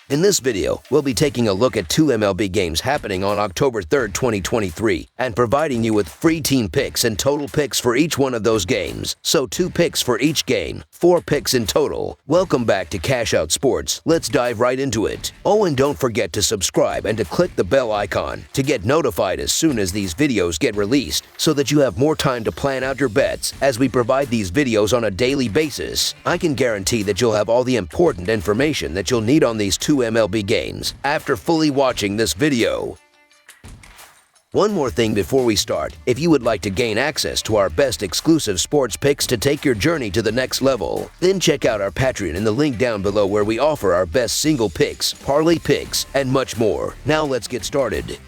In this video, we'll be taking a look at 2 MLB games happening on October 3rd, 2023, and providing you with free team picks and total picks for each one of those games. So 2 picks for each game, 4 picks in total. Welcome back to Cash Out Sports. Let's dive right into it. Oh, and don't forget to subscribe and to click the bell icon to get notified as soon as these videos get released, so that you have more time to plan out your bets as we provide these videos on a daily basis. I can guarantee that you'll have all the important information that you'll need on these 2 MLB games after fully watching this video. One more thing before we start. If you would like to gain access to our best exclusive sports picks to take your journey to the next level, then check out our Patreon in the link down below, where we offer our best single picks, parlay picks, and much more. Now let's get started.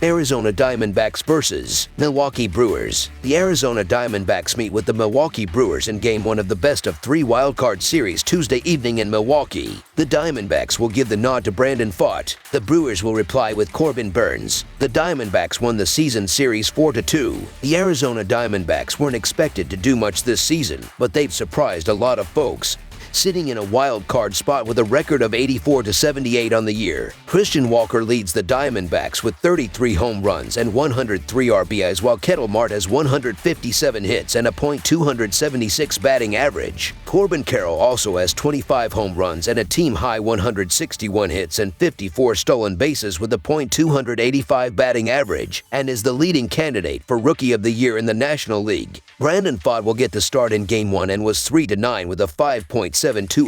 Arizona Diamondbacks versus Milwaukee Brewers. The Arizona Diamondbacks meet with the Milwaukee Brewers in Game 1 of the best-of-3 wildcard series Tuesday evening in Milwaukee. The Diamondbacks will give the nod to Brandon Pfaadt. The Brewers will reply with Corbin Burnes. The Diamondbacks won the season series 4-2. The Arizona Diamondbacks weren't expected to do much this season, but they've surprised a lot of folks, sitting in a wild card spot with a record of 84-78 on the year. Christian Walker leads the Diamondbacks with 33 home runs and 103 RBIs, while Ketel Marte has 157 hits and a .276 batting average. Corbin Carroll also has 25 home runs and a team-high 161 hits and 54 stolen bases with a .285 batting average, and is the leading candidate for Rookie of the Year in the National League. Brandon Pfaadt will get the start in Game 1 and was 3-9 with a 5.72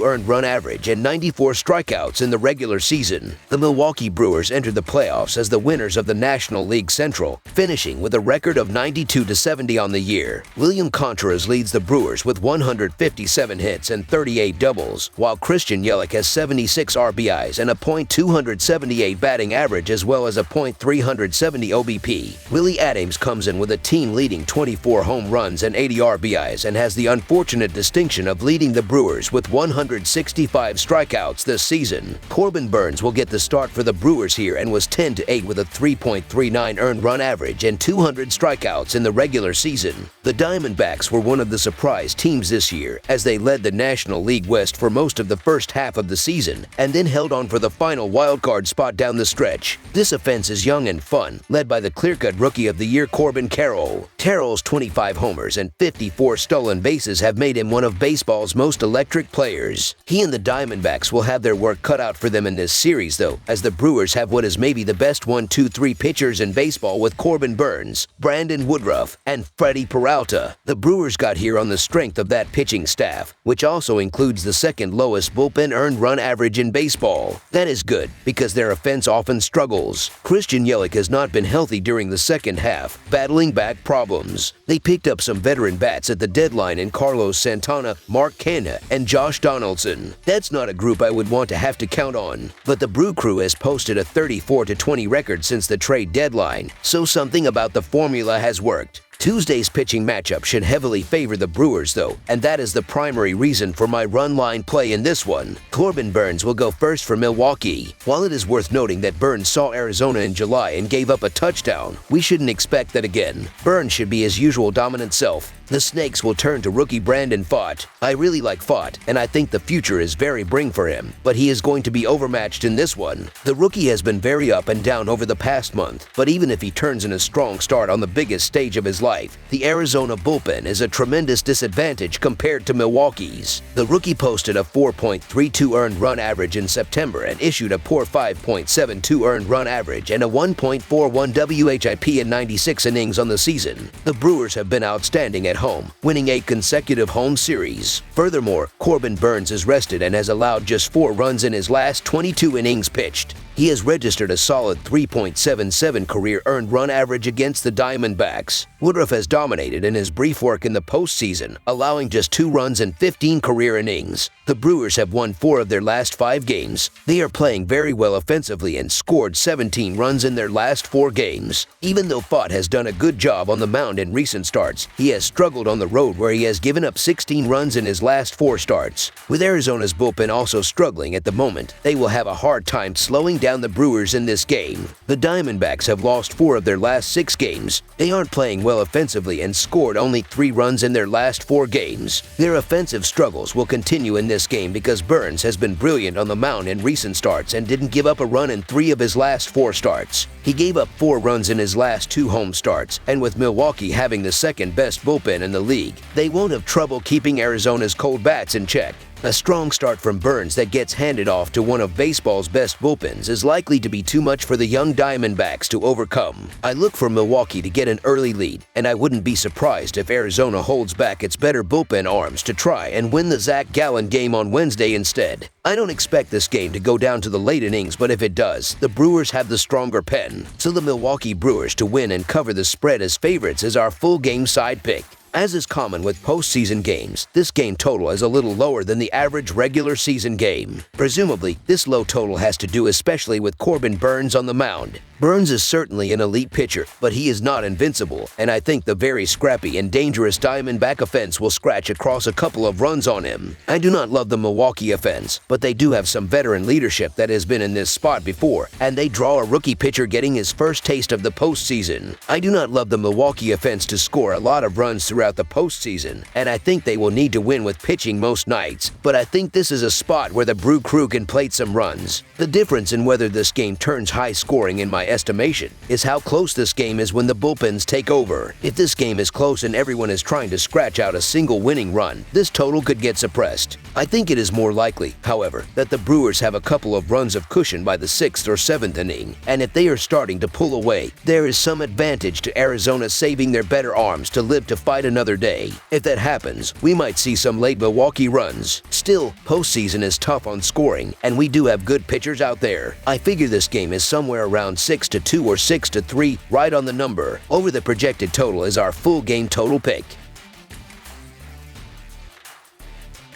earned run average and 94 strikeouts in the regular season. The Milwaukee Brewers entered the playoffs as the winners of the National League Central, finishing with a record of 92-70 on the year. William Contreras leads the Brewers with 157 hits and 38 doubles, while Christian Yelich has 76 RBIs and a .278 batting average, as well as a .370 OBP. Willie Adams comes in with a team-leading 24 home runs and 80 RBIs and has the unfortunate distinction of leading the Brewers with 165 strikeouts this season. Corbin Burnes will get the start for the Brewers here and was 10-8 with a 3.39 earned run average and 200 strikeouts in the regular season. The Diamondbacks were one of the surprise teams this year, as they led the National League West for most of the first half of the season and then held on for the final wildcard spot down the stretch. This offense is young and fun, led by the clear-cut Rookie of the Year Corbin Carroll. Carroll's 25 homers and 54 stolen bases have made him one of baseball's most electric players. He and the Diamondbacks will have their work cut out for them in this series, though, as the Brewers have what is maybe the best 1-2-3 pitchers in baseball with Corbin Burnes, Brandon Woodruff, and Freddie Peralta. The Brewers got here on the strength of that pitching staff, which also includes the second lowest bullpen earned run average in baseball. That is good, because their offense often struggles. Christian Yelich has not been healthy during the second half, battling back problems. They picked up some veteran bats at the deadline in Carlos Santana, Mark Canha, and Josh Donaldson. That's not a group I would want to have to count on. But the Brew Crew has posted a 34-20 record since the trade deadline, so something about the formula has worked. Tuesday's pitching matchup should heavily favor the Brewers, though, and that is the primary reason for my run line play in this one. Corbin Burnes will go first for Milwaukee. While it is worth noting that Burnes saw Arizona in July and gave up a touchdown, we shouldn't expect that again. Burnes should be his usual dominant self. The Snakes will turn to rookie Brandon Pfaadt. I really like Pfaadt, and I think the future is very bright for him, but he is going to be overmatched in this one. The rookie has been very up and down over the past month, but even if he turns in a strong start on the biggest stage of his life, the Arizona bullpen is a tremendous disadvantage compared to Milwaukee's. The rookie posted a 4.32 earned run average in September and issued a poor 5.72 earned run average and a 1.41 WHIP in 96 innings on the season. The Brewers have been outstanding at home, winning 8 consecutive home series. Furthermore, Corbin Burnes is rested and has allowed just 4 runs in his last 22 innings pitched. He has registered a solid 3.77 career earned run average against the Diamondbacks. Woodruff has dominated in his brief work in the postseason, allowing just 2 runs in 15 career innings. The Brewers have won 4 of their last 5 games. They are playing very well offensively and scored 17 runs in their last 4 games. Even though Pfaadt has done a good job on the mound in recent starts, he has struggled on the road, where he has given up 16 runs in his last 4 starts. With Arizona's bullpen also struggling at the moment, they will have a hard time slowing down the Brewers in this game. The Diamondbacks have lost 4 of their last 6 games. They aren't playing well well offensively and scored only 3 runs in their last 4 games. Their offensive struggles will continue in this game because Burns has been brilliant on the mound in recent starts and didn't give up a run in 3 of his last 4 starts. He gave up 4 runs in his last 2 home starts, and with Milwaukee having the second best bullpen in the league, they won't have trouble keeping Arizona's cold bats in check. A strong start from Burns that gets handed off to one of baseball's best bullpens is likely to be too much for the young Diamondbacks to overcome. I look for Milwaukee to get an early lead, and I wouldn't be surprised if Arizona holds back its better bullpen arms to try and win the Zach Gallen game on Wednesday instead. I don't expect this game to go down to the late innings, but if it does, the Brewers have the stronger pen. So the Milwaukee Brewers to win and cover the spread as favorites is our full game side pick. As is common with postseason games, this game total is a little lower than the average regular season game. Presumably, this low total has to do especially with Corbin Burns on the mound. Burns is certainly an elite pitcher, but he is not invincible, and I think the very scrappy and dangerous Diamondback offense will scratch across a couple of runs on him. I do not love the Milwaukee offense, but they do have some veteran leadership that has been in this spot before, and they draw a rookie pitcher getting his first taste of the postseason. I do not love the Milwaukee offense to score a lot of runs throughout the postseason, and I think they will need to win with pitching most nights, but I think this is a spot where the Brew Crew can plate some runs. The difference in whether this game turns high scoring in my estimation is how close this game is when the bullpens take over. If this game is close and everyone is trying to scratch out a single winning run, this total could get suppressed. I think it is more likely, however, that the Brewers have a couple of runs of cushion by the 6th or 7th inning, and if they are starting to pull away, there is some advantage to Arizona saving their better arms to live to fight another day. If that happens, we might see some late Milwaukee runs. Still, postseason is tough on scoring, and we do have good pitchers out there. I figure this game is somewhere around 6-2 or 6-3, right on the number. Over the projected total is our full game total pick.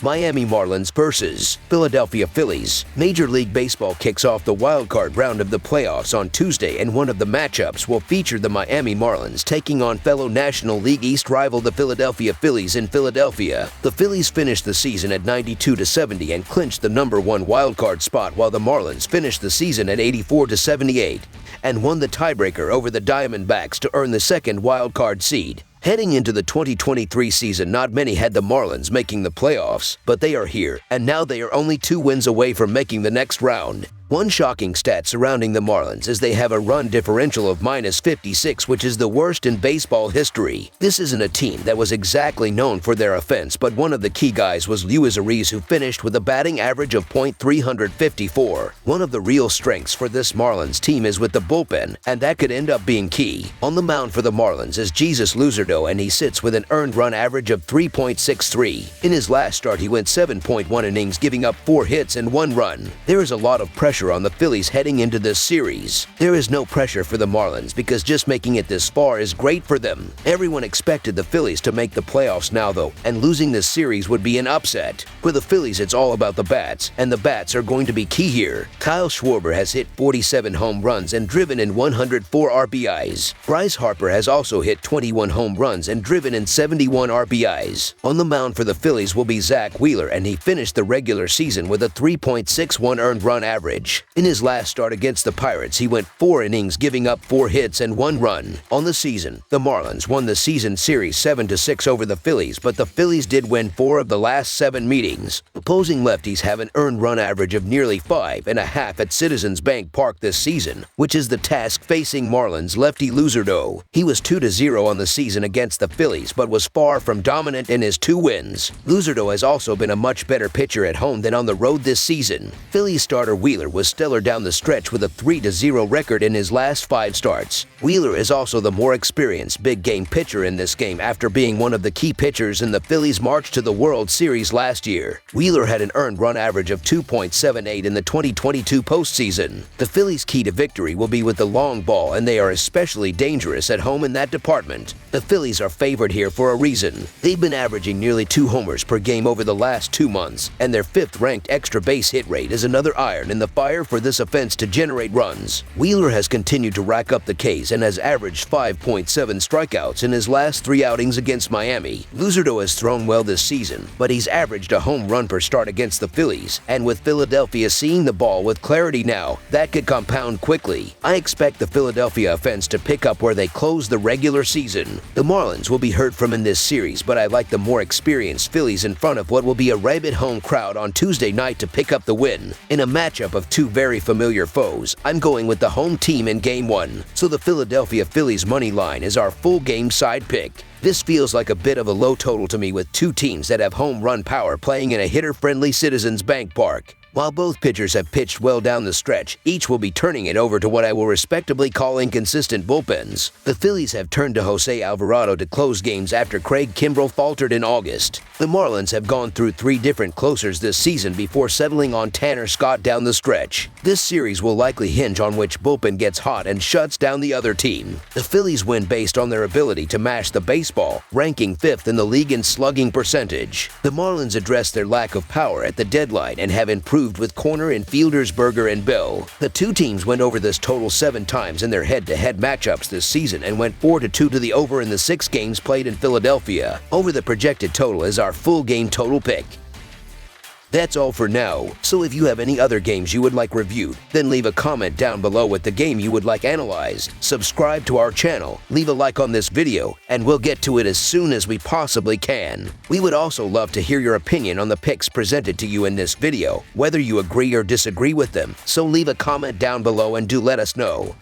Miami Marlins versus Philadelphia Phillies. Major League Baseball kicks off the wildcard round of the playoffs on Tuesday, and one of the matchups will feature the Miami Marlins taking on fellow National League East rival the Philadelphia Phillies in Philadelphia. The Phillies finished the season at 92-70 and clinched the #1 wildcard spot, while the Marlins finished the season at 84-78 and won the tiebreaker over the Diamondbacks to earn the second wildcard seed. Heading into the 2023 season, not many had the Marlins making the playoffs, but they are here, and now they are only 2 wins away from making the next round. One shocking stat surrounding the Marlins is they have a run differential of -56, which is the worst in baseball history. This isn't a team that was exactly known for their offense, but one of the key guys was Luis Ariz, who finished with a batting average of .354. One of the real strengths for this Marlins team is with the bullpen, and that could end up being key. On the mound for the Marlins is Jesus Luzardo, and he sits with an earned run average of 3.63. In his last start, he went 7.1 innings, giving up 4 hits and 1 run. There is a lot of pressure on the Phillies heading into this series. There is no pressure for the Marlins because just making it this far is great for them. Everyone expected the Phillies to make the playoffs now though, and losing this series would be an upset. For the Phillies, it's all about the bats, and the bats are going to be key here. Kyle Schwarber has hit 47 home runs and driven in 104 RBIs. Bryce Harper has also hit 21 home runs and driven in 71 RBIs. On the mound for the Phillies will be Zach Wheeler, and he finished the regular season with a 3.61 earned run average. In his last start against the Pirates, he went 4 innings, giving up 4 hits and 1 run. On the season, the Marlins won the season series 7-6 over the Phillies, but the Phillies did win 4 of the last 7 meetings. Opposing lefties have an earned run average of nearly 5.5 at Citizens Bank Park this season, which is the task facing Marlins lefty Luzardo. He was 2-0 on the season against the Phillies, but was far from dominant in his 2 wins. Luzardo has also been a much better pitcher at home than on the road this season. Phillies starter Wheeler was stellar down the stretch with a 3-0 record in his last 5 starts. Wheeler is also the more experienced big game pitcher in this game after being one of the key pitchers in the Phillies' march to the World Series last year. Wheeler had an earned run average of 2.78 in the 2022 postseason. The Phillies' key to victory will be with the long ball, and they are especially dangerous at home in that department. The Phillies are favored here for a reason. They've been averaging nearly 2 homers per game over the last 2 months, and their 5th-ranked extra base hit rate is another iron in the fire desire for this offense to generate runs. Wheeler has continued to rack up the Ks and has averaged 5.7 strikeouts in his last 3 outings against Miami. Luzardo has thrown well this season, but he's averaged a home run per start against the Phillies, and with Philadelphia seeing the ball with clarity now, that could compound quickly. I expect the Philadelphia offense to pick up where they close the regular season. The Marlins will be heard from in this series, but I like the more experienced Phillies in front of what will be a rabid home crowd on Tuesday night to pick up the win. In a matchup of two very familiar foes, I'm going with the home team in Game 1, so the Philadelphia Phillies money line is our full game side pick. This feels like a bit of a low total to me with two teams that have home run power playing in a hitter-friendly Citizens Bank Park. While both pitchers have pitched well down the stretch, each will be turning it over to what I will respectably call inconsistent bullpens. The Phillies have turned to Jose Alvarado to close games after Craig Kimbrell faltered in August. The Marlins have gone through 3 different closers this season before settling on Tanner Scott down the stretch. This series will likely hinge on which bullpen gets hot and shuts down the other team. The Phillies win based on their ability to mash the baseball, ranking 5th in the league in slugging percentage. The Marlins addressed their lack of power at the deadline and have improved with corner infielders Berger and Bill. The two teams went over this total 7 times in their head-to-head matchups this season and went 4-2 to the over in the 6 games played in Philadelphia. Over the projected total is our full game total pick. That's all for now, so if you have any other games you would like reviewed, then leave a comment down below with the game you would like analyzed. Subscribe to our channel, leave a like on this video, and we'll get to it as soon as we possibly can. We would also love to hear your opinion on the picks presented to you in this video, whether you agree or disagree with them, so leave a comment down below and do let us know.